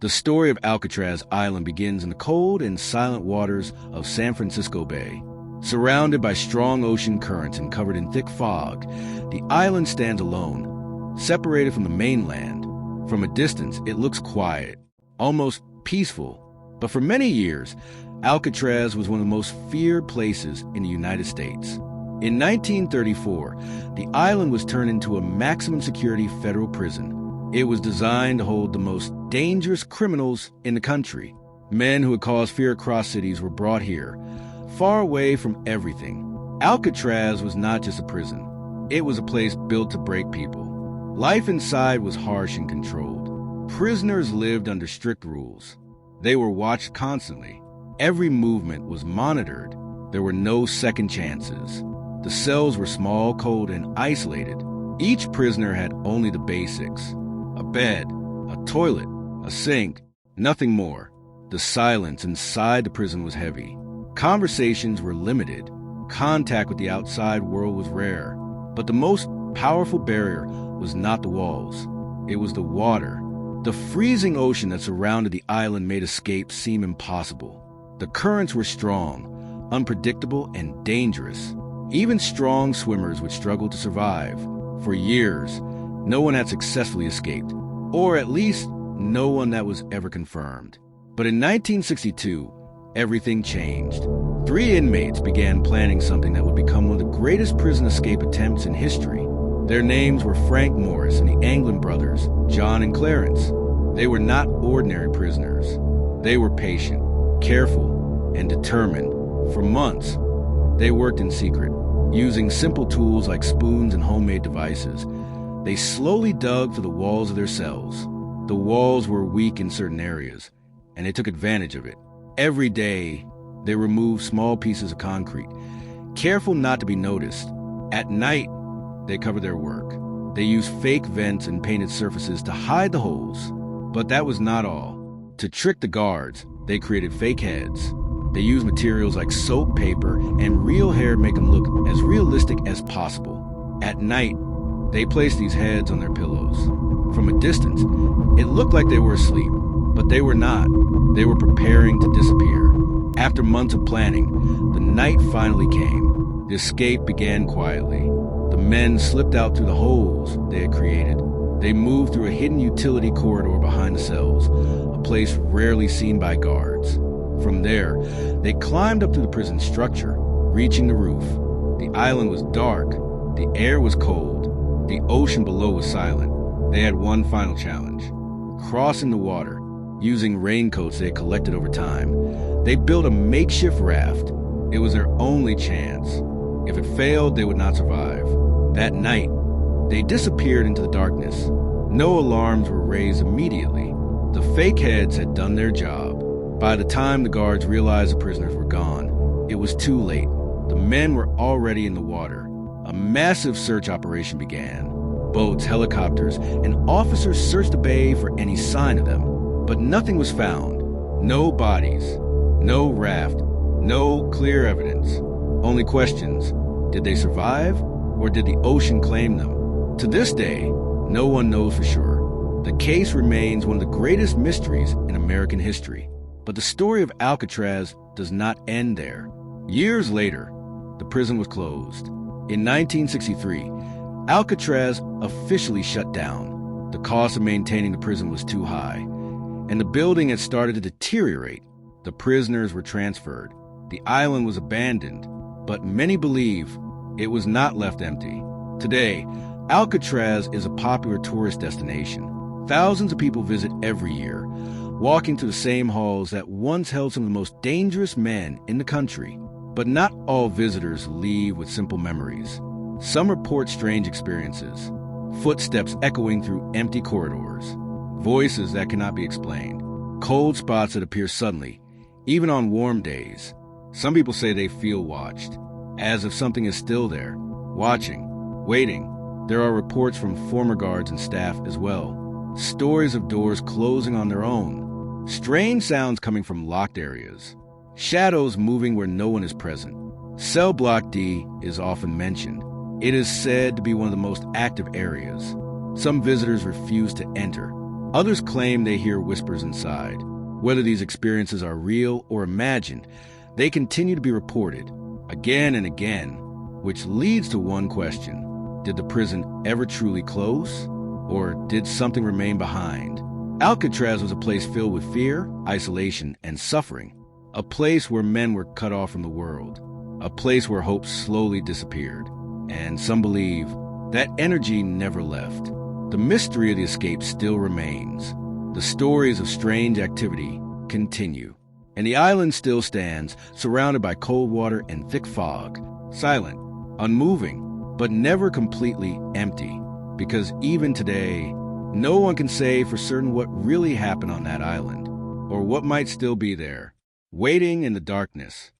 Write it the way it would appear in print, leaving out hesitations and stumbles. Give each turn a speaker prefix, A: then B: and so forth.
A: The story of Alcatraz Island begins in the cold and silent waters of San Francisco Bay. Surrounded by strong ocean currents and covered in thick fog, the island stands alone, separated from the mainland. From a distance, it looks quiet, almost peaceful. But for many years, Alcatraz was one of the most feared places in the United States. In 1934, the island was turned into a maximum security federal prison. It was designed to hold the most dangerous criminals in the country. Men who had caused fear across cities were brought here, far away from everything. Alcatraz was not just a prison. It was a place built to break people. Life inside was harsh and controlled. Prisoners lived under strict rules. They were watched constantly. Every movement was monitored. There were no second chances. The cells were small, cold, and isolated. Each prisoner had only the basics: a bed, a toilet, a sink, nothing more. The silence inside the prison was heavy. Conversations were limited. Contact with the outside world was rare. But the most powerful barrier was not the walls. It was the water. The freezing ocean that surrounded the island made escape seem impossible. The currents were strong, unpredictable, and dangerous. Even strong swimmers would struggle to survive. For years, no one had successfully escaped, or at least no one that was ever confirmed. But in 1962, everything changed. 3 inmates began planning something that would become one of the greatest prison escape attempts in history. Their names were Frank Morris and the Anglin brothers, John and Clarence. They were not ordinary prisoners. They were patient, careful, and determined. For months, they worked in secret, using simple tools like spoons and homemade devices. They slowly dug through the walls of their cells. The walls were weak in certain areas, and they took advantage of it. Every day, they removed small pieces of concrete, careful not to be noticed. At night, they covered their work. They used fake vents and painted surfaces to hide the holes. But that was not all. To trick the guards, they created fake heads. They used materials like soap, paper, and real hair to make them look as realistic as possible. At night, they placed these heads on their pillows. From a distance, it looked like they were asleep, but they were not. They were preparing to disappear. After months of planning, the night finally came. The escape began quietly. The men slipped out through the holes they had created. They moved through a hidden utility corridor behind the cells, a place rarely seen by guards. From there, they climbed up to the prison structure, reaching the roof. The island was dark. The air was cold. The ocean below was silent. They had one final challenge: crossing the water, using raincoats they had collected over time. They built a makeshift raft. It was their only chance. If it failed, they would not survive. That night, they disappeared into the darkness. No alarms were raised immediately. The fake heads had done their job. By the time the guards realized the prisoners were gone, it was too late. The men were already in the water. A massive search operation began. Boats, helicopters, and officers searched the bay for any sign of them. But nothing was found. No bodies, no raft, no clear evidence. Only questions: did they survive, or did the ocean claim them? To this day, no one knows for sure. The case remains one of the greatest mysteries in American history. But the story of Alcatraz does not end there. Years later, the prison was closed. In 1963, Alcatraz officially shut down. The cost of maintaining the prison was too high, and the building had started to deteriorate. The prisoners were transferred. The island was abandoned, but many believe it was not left empty. Today, Alcatraz is a popular tourist destination. Thousands of people visit every year, walking through the same halls that once held some of the most dangerous men in the country. But not all visitors leave with simple memories. Some report strange experiences: footsteps echoing through empty corridors, voices that cannot be explained, cold spots that appear suddenly, even on warm days. Some people say they feel watched, as if something is still there, watching, waiting. There are reports from former guards and staff as well. Stories of doors closing on their own. Strange sounds coming from locked areas. Shadows moving where no one is present. Cell Block D is often mentioned. It is said to be one of the most active areas. Some visitors refuse to enter. Others claim they hear whispers inside. Whether these experiences are real or imagined, they continue to be reported again and again, which leads to one question. Did the prison ever truly close? Or did something remain behind? Alcatraz was a place filled with fear, isolation, and suffering. A place where men were cut off from the world. A place where hope slowly disappeared. And some believe that energy never left. The mystery of the escape still remains. The stories of strange activity continue. And the island still stands, surrounded by cold water and thick fog, silent, unmoving, but never completely empty. Because even today, no one can say for certain what really happened on that island, or what might still be there, waiting in the darkness.